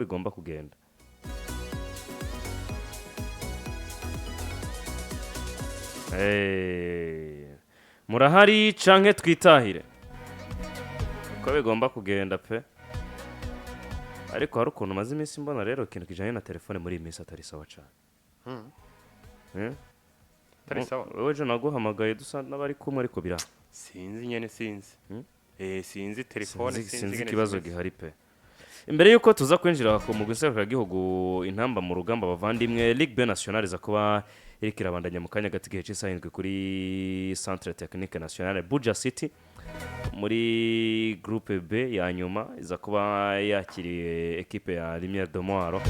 bigomba kugenda. Murahari canke twitahire uko bigomba kugenda pe. Ariko hari ukuntu maze iminsi mbona rero ikintu kijanye na telefone muri iyi minsi atari sawa cane. Atari sawa. Wewe je naguhamagaye dusa n'abari kumwe ariko bira. Sinzi nyene sinzi. Sinzi telefone sinzi kibazo gihari pe. Imbere yuko tuza kwinjira ku mugwi gihugu intamba mu rugamba bavandimwe Ligue Nationale za kuba iriko irabandanya mu kanya gati gihe cy'isahindwe kuri Centre Technique Nationale Buja City muri groupe B ya nyuma iza kuba yakiriye equipe ya Lumier de Mwaro.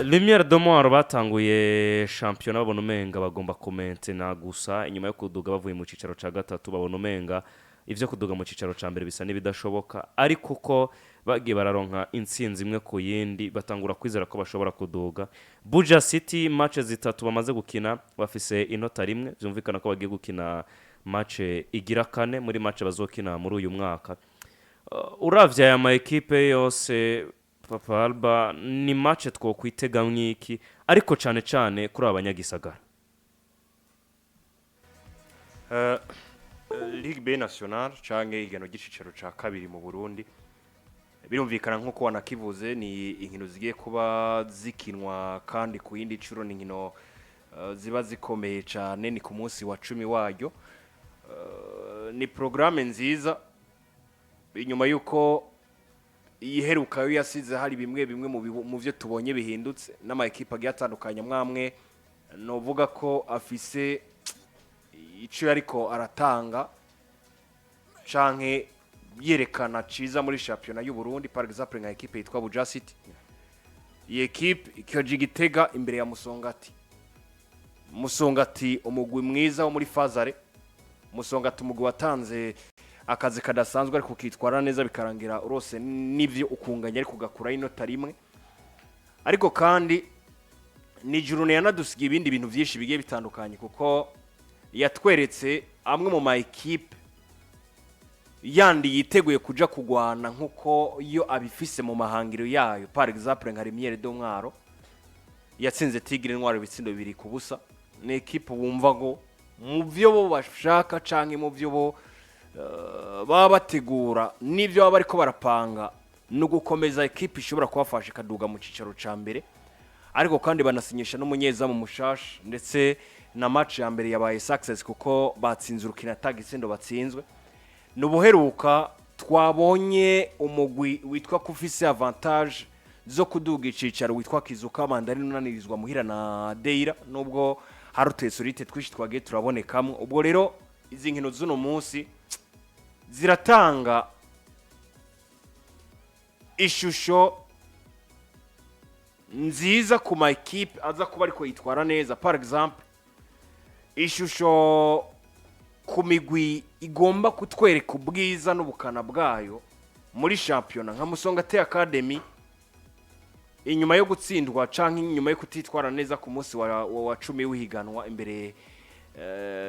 Lumier de Mwaro batanguye championnat babona umenga bagomba commenter gusa inyuma yo kuduga bavuye mu cicaro ca gatatu babona umenga ivyo kuduga mu cicaro ca mbere bisa n'ibidashoboka ariko ko bagiye bararonka intsinzi imwe ku yindi batangura kwizera ko bashobora kuduga. Buja City match zitatu bamaze gukina bafise inota rimwe byumvikana ko bagiye gukina match igira kane muri match bazokina muri uyu mwaka. Uravye aya ma equipe yose Papa Alba ni match twokwitega mwiki ariko cane cane kuri abanyagisagara. Ligue Nationale canke igano gicicaro ca kabiri mu Burundi birumvikana nkuko wanakivuze ni inkino zigiye kuba zikinwa kandi ku yindi curo ni inkino ziba zikomeye cyane ni ku munsi wa 10 waryo. Ni programme nziza inyuma yuko iheruka yo yasize hari bimwe mu byo tubonye bihindutse n'ama equipe agiye atandukanye mwamwe novuga ko afise ico ariko aratanga canke yerekana ciza muri championnat y'u Burundi par exemple nka equipe yitwa Buja City. Iyi equipe ikoje Gitega imbere ya Musongati umugwi mwiza wo muri Fazare. Musongati umugwi watanze akazi kadasanzwe ariko kitwara neza bikarangira urose n'ivyo ukunganya ariko gakura inota rimwe. Ariko kandi ni journée yanadusiga ibindi bintu byinshi bigiye bitandukanye kuko yatweretse amwe mu ma equipe yandi yiteguye kuja kugwana nkuko iyo abifise mu mahangiro yayo par exemple nka Lumier de Mwaro yatsinze Tigre Ntwaro bitsindo 2-0. Ni equipe wumva ngo mu byo bo bashaka canke mu byo bo baba bategura n'ivyo baba ariko barapanga no gukomeza equipe ishobora kubafasha kaduga mu cicaro ca mbere ariko kandi banasinyisha n'umunyezamu mushasha ndetse na match ya mbere yabaye success kuko batsinze urukina tagisendo batsinzwe. Nubuheruka twabonye umugwi witwa kufise avantage zo kuduga icicaro witwa Kizuka Mandari nunanirizwa muhira na Deira nubwo harutesurite twishi twagiye turabonekamwe. Ubwo rero izi nkino zuno munsi ziratanga ishusho nziza ku ma equipe aza kuba ariko yitwara neza. Par exemple ishusho ku migwi igomba kutwereka ubwiza n'ubukana bwayo muri championnat nka Musongati Academy inyuma yo gutsindwa canke inyuma yo kutitwara neza ku munsi wa 10 w'ihiganwa imbere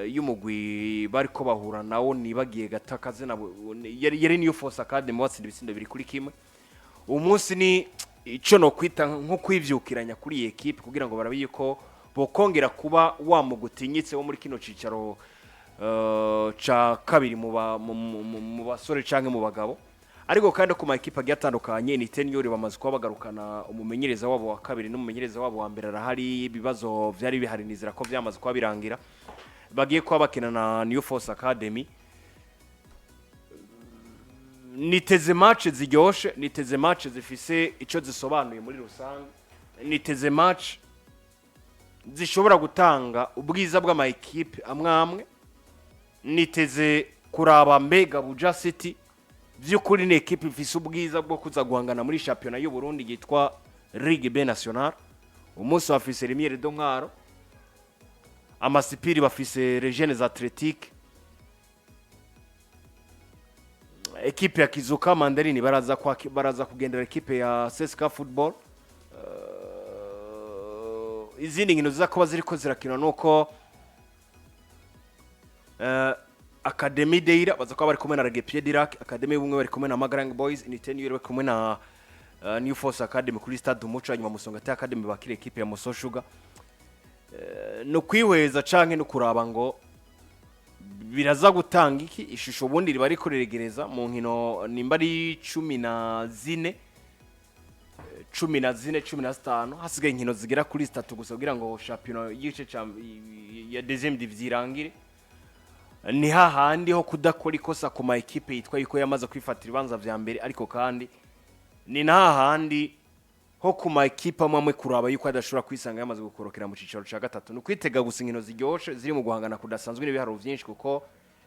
y'umugwi bariko bahura nawo nibagiye gatakaze nabo yari New Force Academy watsinda ibitsindo 2-1. Umunsi ni ico no kwita nko kwivyukiranya kuri iyi equipe kugira ngo barabiye ko bokongera kuba wa mugutinyitse wo muri kino cicaro ca kabiri mu basore canke mu bagabo. Ariko kandi ku ma equipe agiye atandukanye ni tenure bamaze kuba bagarukana umumenyereza wabo wa kabiri n'umumenyereza wabo wa mbere arahari ibibazo vyari biharinizira ko vyamaze kuba birangira bagiye kuba bakina na New Force Academy. Niteze match ziryoshe, niteze match zifise ico zisobanuye muri rusange, niteze match zishobora gutanga ubwiza bw'ama equipe amwamwe. Niteze kuraba mbega Buja City vy'ukuri ni equipe ifise ubwiza bwo kuza guhangana muri championnat y'u Burundi yitwa Ligue Nationale. Umunsi bafise Lumier de Mwaro, amasipiri bafise Jeunes Athletiques, equipe ya Kizuka Mandarini baraza kugendera equipe ya CSKA Football. Izindi nkino zizakuba ziriko zirakina nuko Academy Deira baza kuba bari kumwe na Regepier Dirac, Academy bumwe bari kumwe na Magrang Boys, Initenure bari kumwe na New Force Academy kuri Stade Umuco nyuma Musongati Academy bakire equipe ya Moso Sugar no kwihweza canke no kuraba ngo biraza gutanga iki ishusho ubundi riba riko riregereza mu nkino nimba ari 14 15 hasigaye inkino zigera kuri 3 gusa kugira ngo champion yice ya deuxième division irangire ni hahandi ho kudakora ikosa ku ma equipe yitwa yuko yamaze kwifatira ibanza vya mbere ariko kandi ni hahandi ho ku ma equipe amwe kuraba yuko adashobora kwisanga yamaze gukorokera mu cicaro ca gatatu no kwitega gusa inkino ziryoshe ziri mu guhangana kudasanzwe n'ibiharo vyinshi kuko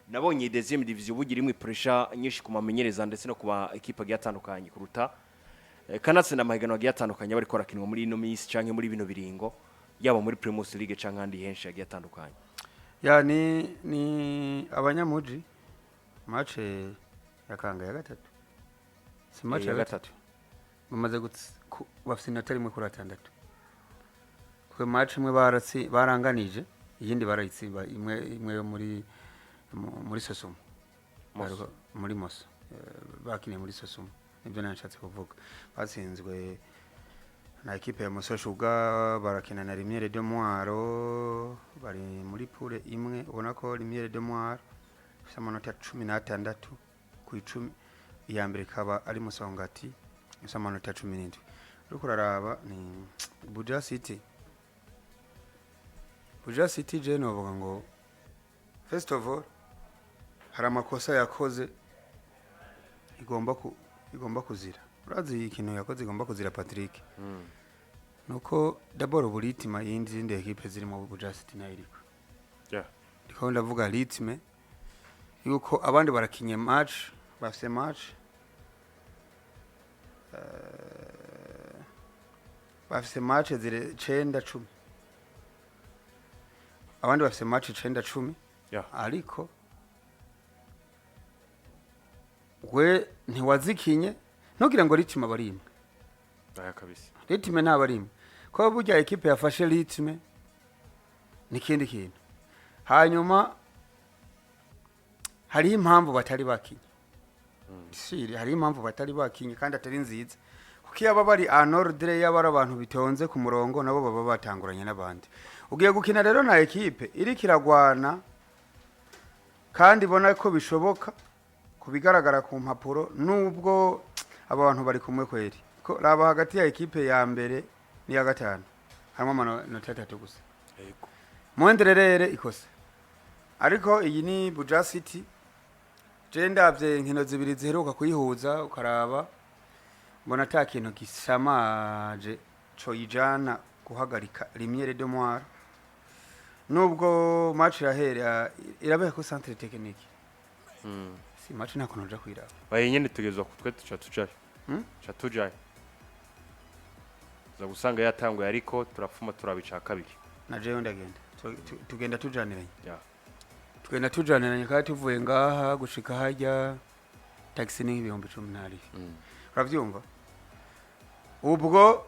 nabonye deuxième division bugira imwe pressure nyinshi ku mamenyereza ndetse no ku ba equipe yatandukanye kuruta kanatse n'amahiganwa agiye atandukanye bari korakinwa muri ino minsi canke muri bino biringo yaba muri Premier League canke handi henshi agiye atandukanye ya ni abanyamuji match ya kanga ya gatatu si match ya gatatu bamaze bafite inota rimwe kuri atandatu kwe match imwe baranganije iyindi barayitsiba imwe yo muri Sosumo muri Moso bakiniye muri Sosumo ibyo nashatse kuvuga batsinzwe na equipe ya Moso Sugar barakina na Lumier de Mwaro bari muri poule imwe ubona ko Lumier de Mwaro ifite amanota 16 ku 10 Yambere kaba ari Musongati ifite amanota 17 uriko raraba ni Buja City je no vuga ngo first of all hari amakosa yakoze igomba kuzira urazi ikintu yakoze igomba kuzira Patrick nuko d'abord buritima yindi equipe ziri mu Buja City na iriko ndiko ndavuga ritme yuko abandi barakinye match bafite match bafite match zire 9-10 abandi bafite match 9-10 ariko we ntiwazikinye ntugira ngo ritme barimwe kabisa ritme nta barimwe ko burya equipe yafashe ritme nikindi kintu hanyuma hari impamvu batari bakinye hari impamvu batari bakinye kandi atari nziza kuko yaba bari en ordre y'abara abantu bitonze ku murongo nabo baba batanguranye n'abandi ugiye gukina rero na equipe iri kiragwana kandi bona ko bishoboka kubigaragara ku mpapuro nubwo abantu bari kumwe kweri ko raba hagati ya equipe ya mbere ni ya gatanu harimo amanota 3 gusa yego muenderere ikose ariko iyi ni Buja City je ndavye nkino zibiri ziheruka kuyihuza ukaraba mbona ta kintu gisamaje co yijana guhagarika Lumier de Mwaro nubwo match yahera irabe ko centre technique si match nakonoja kwiraba bayenyene tugezwa kutwe tucaye tujaye za gusanga yatanguye ariko turafuma turabica kabiri na jewe ndagenda tugenda tujaniranye tugenda tujaniranye kandi tuvuye ngaha gushika hajya taxi ni 10,000 uravyumva ubwo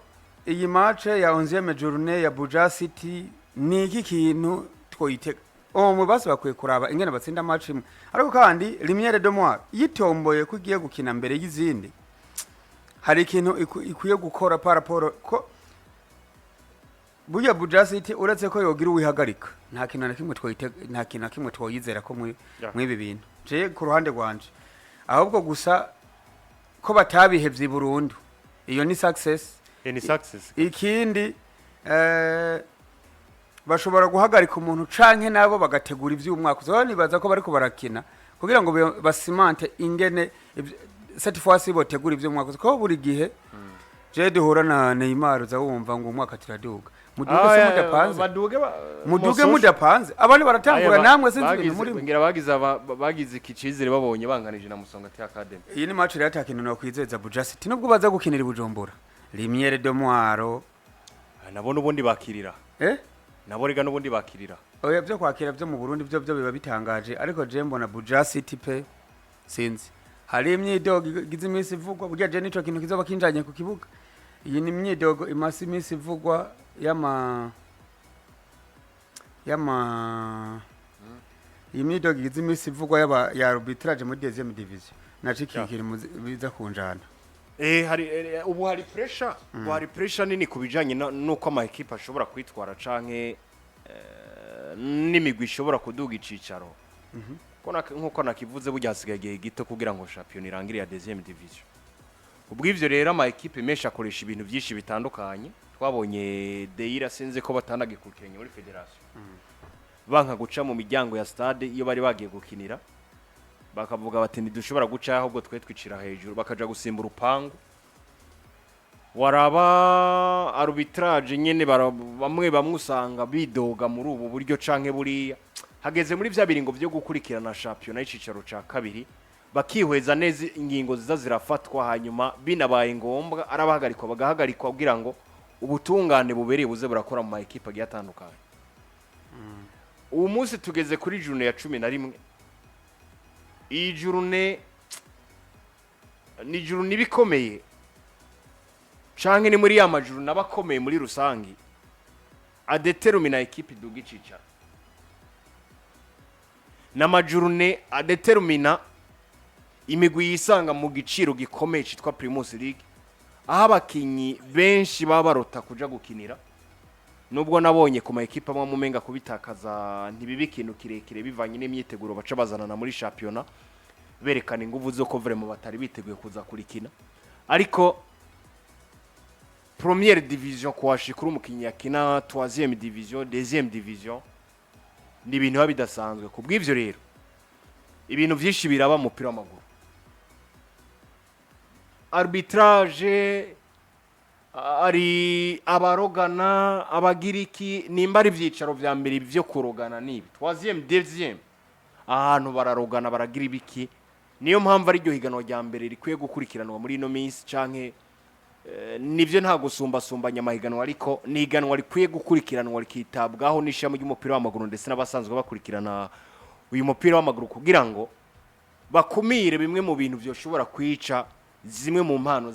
iyi match ya 11e journée ya Buja City ni iki kintu twoyitega mu basi bakwiye kuraba ingene batsinda match imwe ariko kandi Lumier de Mwaro yitomboye kugiye gukina mbere y'izindi hari ikintu ikwiye gukora paraporo ko buya Buja City uretse ko yogira uwihagarika nta kintu na kimwe twoyitega nta kintu na kimwe twoyizera ko mwibi bintu je ku ruhande rwanje ahubwo gusa ko batabihevye Burundi iyo ni success ikindi bashobora guhagarika umuntu canke nabo bagategura ivy'umwaka zo nibaza ko bariko barakina kugira ngo basimante ingene cette fois ci botegura ivy'umwaka ko buri gihe je duhura na Neymar za wumva ngo umwaka tiraduga muduge mudapanze abandi baratangura namwe sinzi ibintu muri ngira bagize ikicizire babonye banganije na Musongati Academy iyi ni match rero atakintu no kwizeza Buja City nubwo baza gukinira Bujumbura Lumier de Mwaro nabone ubundi bakirira nabo rega n'ubundi bakirira oya byo kwakira byo mu Burundi byo biba bitangaje ariko je mbona Buja City pe sinzi hari imyidogo igize iminsi ivugwa burya je nico kintu kizoba kinjanye ku kibuga iyi ni imyidogo imasi iminsi ivugwa imyidogo igize iminsi ivugwa ya arbitrage muri deuxième division naco kikiri biza kunjana ubu hari pressure hari pressure nini kubijanye nuko ama equipe ashobora kwitwara canke n'imigwi ishobora kuduga icicaro nkuko nakivuze burya hasigaye igihe gito kugira ngo champion irangire ya deuxième division ubw'ivyo rero ama equipe menshi akoresha ibintu byinshi bitandukanye twabonye Deira sinze ko batanagikurikiranye muri federation banka guca mu miryango ya stade iyo bari bagiye gukinira bakavuga bati ntidushobora guca ahubwo twe twicira hejuru bakaja gusimba urupangu waraba arbitrage nyene bamwe usanga bidoga muri ubu buryo canke buriya hageze muri vya biringo byo gukurikirana championnat y'icicaro ca kabiri bakihweza neza ingingo ziza zirafatwa hanyuma binabaye ngombwa arabahagarikwa bagahagarikwa kugira ngo ubutungane bubereye buze burakora mu ma equipe agiye atandukanye ubu munsi tugeze kuri journée ya 11 iyi journée ni journée bikomeye canke ni muri ya majuru nabakomeye muri rusangi adetermina equipe dugicicaro na majurune adetermina imigwi yisanga mu giciro gikomeye citwa Primus League aho abakinyi benshi baba barota kuja gukinira nubwo nabonye ku ma equipe amwe mumenga kubitakaza ntibibi kintu kirekire bivanye n'imyiteguro baca bazanana muri championnat berekana inguvu zo ko vraiment batari biteguye kuza kurikina ariko première division kwa shikuru umukinyi yakina 3e division 2e division ni ibintu bidasanzwe kubw'ivyo rero ibintu vyinshi biraba mu mupira w'amaguru arbitrage ari abarogana abagiriki nimba ari vyicaro vya mbere byo kurogana nibi 3e 2e ahantu bararogana baragira ibiki niyo mpamvu ari ryo higanwa rya mbere rikwiye gukurikiranwa muri ino minsi canke nivyo nta gusumbasumbanya amahiganwa ariko ni higanwa rikwiye gukurikiranwa rikitabwaho n'ishami ry'umupira w'amaguru ndetse n'abasanzwe bakurikirana uyu mupira w'amaguru kugira ngo bakumire bimwe mu bintu byoshobora kwica zimwe mu mpano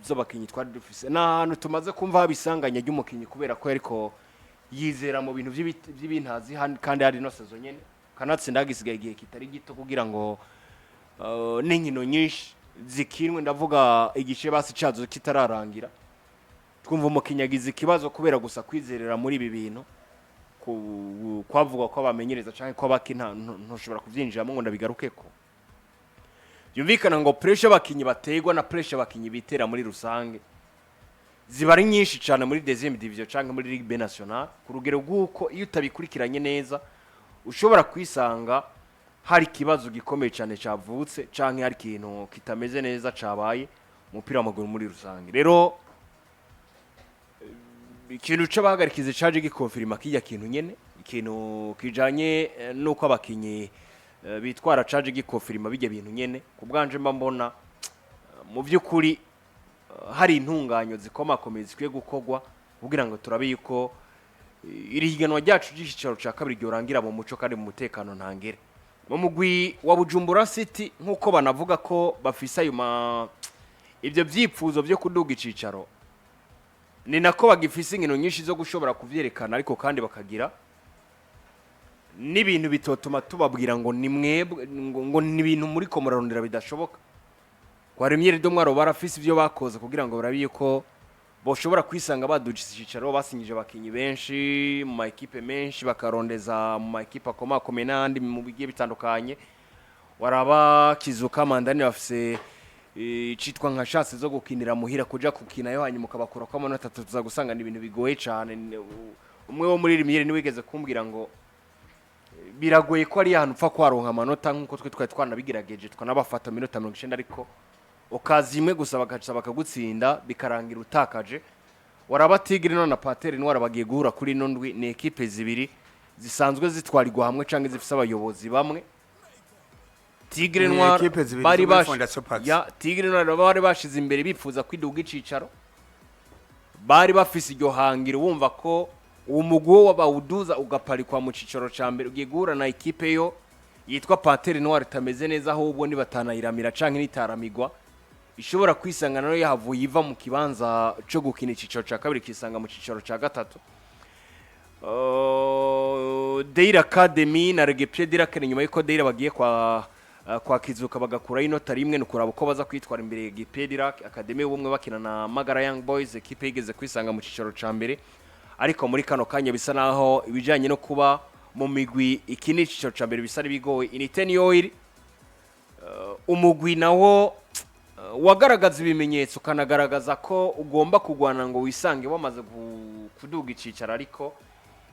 z'abakinyi twari dufise n'ahantu tumaze kumva habisanganya ry'umukinyi kubera ko ariko yizera mu bintu by'ibintazi kandi hari no saison nyene kanatsinda gisigaye igihe kitari gito kugira ngo n'inkino nyinshi zikinwe ndavuga igice basi cazo kitararangira twumva umukinyagiza ikibazo kubera gusa kwizerera muri ibi bintu kwavuga ko abamenyereza canke ko bakina ntushobora kuvyinjiramo ngo ndabigarukeko yumvikana ngo pressure abakinyi bategwa na pressure abakinyi bitera muri rusange ziba ari nyinshi cyane muri deuxième division canke muri Ligue B nationale ku rugero rw'uko iyo utabikurikiranye neza ushobora kwisanga hari kibazo gikomeye cyane cyavutse canke hari kintu kitameze neza cabaye umupira w'amaguru muri rusange rero ikintu c'abahagarikize caje gikonfirma kijya kintu nyene ikintu kijanye nuko abakinyi bitwara caje gikonfirma bijya bintu nyene kubwanje mbona mu byukuri hari intunganyo zikomakomeye zikwiye gukogwa kugira ngo turabe yuko iri higanwa ryacu ry'icicaro ca kabiri ryorangira mu muco kandi mu mutekano ntangere mu mugwi wa Bujumbura City nkuko banavuga ko bafisa yuma ibyo byipfuzo byo kuduga icicaro ni nako bagifisa inkino nyinshi zo gushobora kuvyerekana ariko kandi bakagira n'ibintu bitotuma tubabwira ngo ni mwebwe ngo ni ibintu muri ko murarondera bidashoboka kwa Lumier do Mwaro barafise ivyo bakoze kugira ngo barabiye ko boshobora kwisanga badugise icicaro basinyije abakinyi benshi mu ma equipe menshi bakarondeza mu ma equipe akomakomeye n'andi mu bigiye bitandukanye waraba Kizuka Mandani bafise citwa nka chance zo gukinira muhira kuja kukina yo hanyuma kabakura kwa Amanota tuza gusanga ni ibintu bigoye cyane umwe wo muri Lumier ni wigeze kumbwira ngo biragoye ko ari ahantu upfa kwaronka amanota nkuko twe twanabigerageje twanabafata minota 90 ariko okazimwe gusa bagaca bakagutsinda bikarangira utakaje waraba Tigre na Patere ni warabagiye guhura kuri nondwi ni equipe zibiri zisanzwe zitwarirwa hamwe canke zifise abayobozi bamwe Tigre Noir bari bashize imbere bifuza kwiduga icicaro bari bafise iryo hangiro wumva ko uwo mugwo wabawuduza ugaparikwa mu cicaro ca mbere ugiye guhura na equipe yo yitwa Patere Noir tameze neza aho ubwo ni batanayiramira canke nitaramigwa ishobora kwisanga nayo yahavuye iva mu kibanza cyo gukina icicaro ca kabiri kisanga mu cicaro ca gatatu Deira Academy na Regepie Dira kene nyuma yuko Deira bagiye kwa kwa Kizuka bagakura inota rimwe nukuraba uko baza kwitwara imbere ya Gipedirak Academy y'ubumwe bakina na Magara Young Boys ekipe yigeze kwisanga mu cicaro ca mbere ariko muri kano kanya bisa naho ibijanye no kuba mu migwi ikini cicaro ca mbere bisa bigoye initeni oil umugwi nawo wagaragaza ibimenyetso kanagaragaza ko ugomba kugwana ngo wisange bamaze kuduga icicara ariko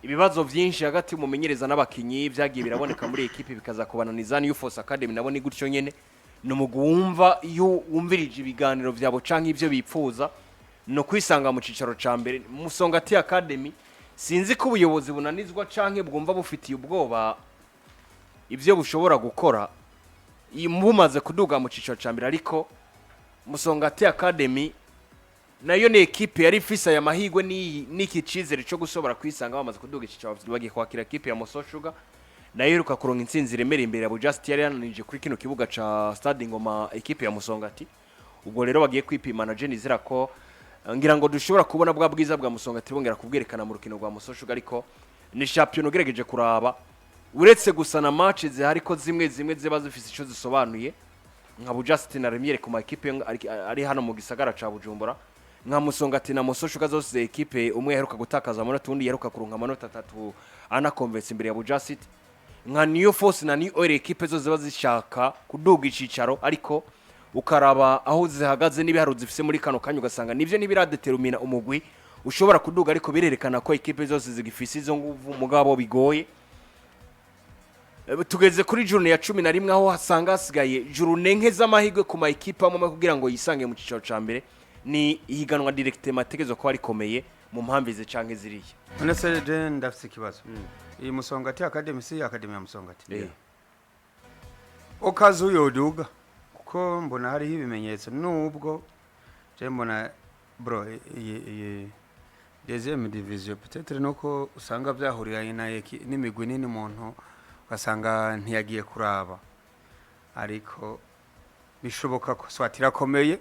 ibibazo byinshi hagati mumenyereza n'abakinyi byagiye biraboneka muri ekipe bikaza kubananiza New Force Academy nabone gutyo nyene numugumva iyo wumvirije ibiganiro byabo canke ivyo bipfuza no kwisanga mu cicaro ca mbere Musongati Academy sinzi ko ubuyobozi bunanizwa canke bwumva bufitiye ubwoba ivyo bushobora gukora imumaze kuduga mu cicaro ca mbere ariko Musongati Academy nayo ni ekipe yari ifise ya mahigwe n'iki cizere cyo gusobora kwisanga bamaze kuduga icicaro bagiye kwakira ekipe ya Moso Sugar nayo iruka kuronka intsinzi remere imbere ya Buja yari yananije kuri kino kibuga ca Stade Ngoma ekipe ya Musongati ubwo rero bagiye kwipimana je nizera ko ngira ngo dushobora kubona bwa bwiza bwa Musongati bongera kubwerekana mu rukino rwa Moso Sugar ariko ni champion ugerageje kuraba uretse gusana match zihari ko zimwe ziba zifise ico zisobanuye nka Buja na Lumier ku ma ekipe ari hano mu gisagara ca Bujumbura nka Musongati na Moso Sugar zose ekipe umwe yaheruka gutakaza amanota undi yaheruka kuronka amanota 3 ana converse imbere ya Buja City nka New Force na New Oil ekipe zo ziba zishaka kuduga icicaro ariko ukaraba aho zihagaze n'ibiharuzi zifise muri kano kanya ugasanga nivyo nibiradetermina umugwi ushobora kuduga ariko birerekana ko ekipe zose zigifise izo nguvu mugabo bigoye tugeze kuri journée ya 11 aho hasanga hasigaye journée nke z'amahigwe ku ma ekipe amwe kugira ngo yisange mu cicaro ca mbere ni ihiganwa directe mategezo ko arikomeye mu mpamvize canke ziriye none se je ndafise ikibazo iyi Musongati Academy si Academy ya Musongati okazu yoduga kuko mbona hari ibimenyetso nubwo je mbona bro iyi deuxième division peut-être nuko usanga byahurira n'imigwi nini muntu ugasanga ntiyagiye kuraba ariko bishoboka ko swatira komeye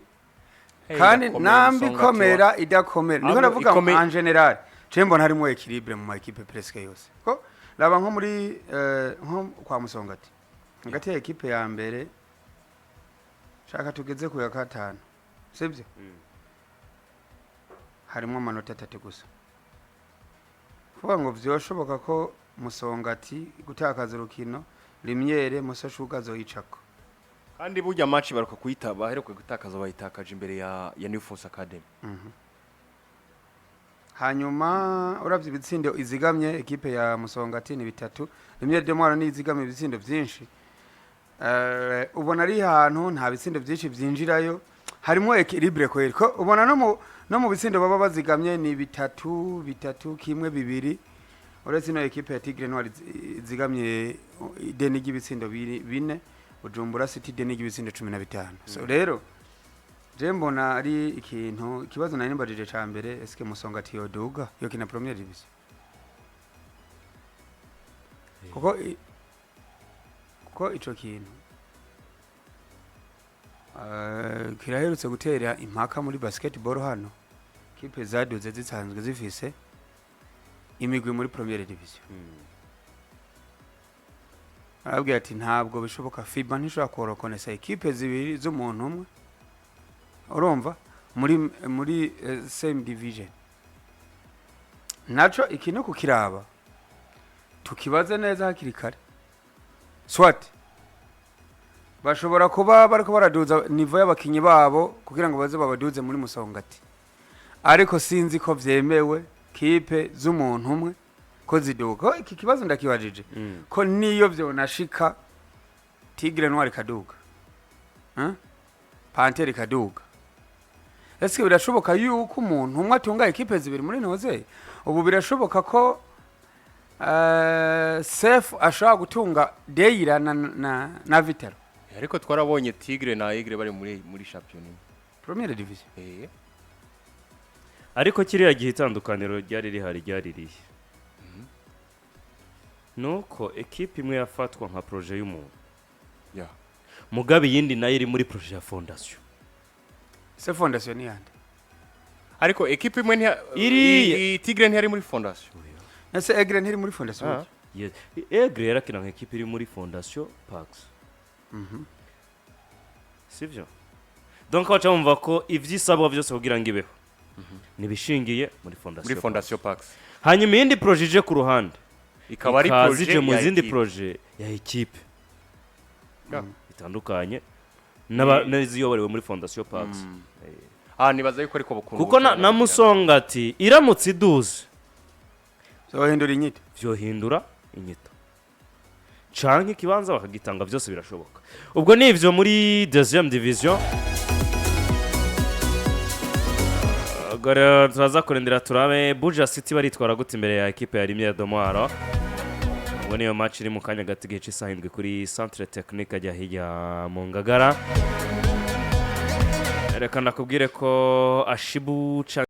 kandi nambi komera idakomera niko navuga en general je mbona harimo equilibre mu equipe presque yose ko laba nko muri nko kwa Musongati hagati ya equipe ya mbere shaka tugeze ku ya gatanu sibyo harimo amanota 3 gusa vuga ngo vyoshoboka ko Musongati gutakaza urukino Lumier Moso Sugar zoyicako kandi burya match baruka kuyitaba heruka gutakaza bayitakaje imbere ya New Force Academy hanyuma uravye ibitsindo izigamye ekipe ya Musongati ni 3 Lumier de Mwaro ni izigamye ibitsindo byinshi ubona ari hantu nta bitsindo byinshi byinjirayo harimo equilibre kweri ko ubona no mu bitsindo baba bazigamye ni 3 kimwe 2 uretse no ekipe ya Tigre Noir izigamye ideni ry'ibitsindo 4 Bujumbura City deni ry'ibitsindo 15 so rero je mbona ari ikintu kibazo nari mbajije ca mbere eske Musongati yoduga yo kina première division kuko ico kintu kiraherutse gutera impaka muri basketball hano kipe zaduze zitsanzwe zifise imigwi muri première division arabwira ati ntabwo bishoboka FIBA ntishobora korokonesa ekipe zibiri z'umuntu umwe urumva muri same division naco ikintu kukiraba tukibaze neza hakiri kare swat bashobora kuba bariko baraduza nivo y'abakinyi babo kugira ngo baze babaduze muri Musongati ariko sinzi ko vyemewe kipe z'umuntu umwe ko ziduka iki kibazo ndakibajije ko niyo byo nashika Tigre Noir kaduga Panthère kaduga ese birashoboka yuko umuntu umwe atunga ekipe zibiri muri noze ubu birashoboka ko Sef ashaka gutunga Deira na Vitero ariko twarabonye Tigre na Igre bari muri champion première division ariko kiriya gihe itandukaniro ryari rihari nuko ekipe imwe yafatwa nka projet y'umuntu mugabe yindi nayo iri muri projet ya fondation se fondation ni yande ariko ekipe imwe iri Tigre ntiyari muri fondation ese Egre ntiri muri fondation yes Egre yarakina nka ekipe iri muri fondation Pax sivyo donc baca bumva ko ivyisabwa byose kugira ngo ibeho nibishingiye muri fondation Pax hanyuma iyindi projet ije ku ruhande ikaba ari projet mu ya zindi equipe. projet ya equipe bitandukanye n'iziyoboriwe muri fondation Pax nibaza yuko ariko bukunda kuko na Musonga ati iramutse iduze zohindura inyito vyohindura inyito canke ikibanza bakagitanga byose birashoboka ubwo ni ivyo muri deuxième division gara turaza kurendera turabe Buja City baritwara gute imbere ya equipe ya Lumier de Mwaro ubwo niyo match iri mu kanya gato gihe c'isahindwe kuri centre technique ajya hirya mu Ngagara reka nakubwire ko Ashibu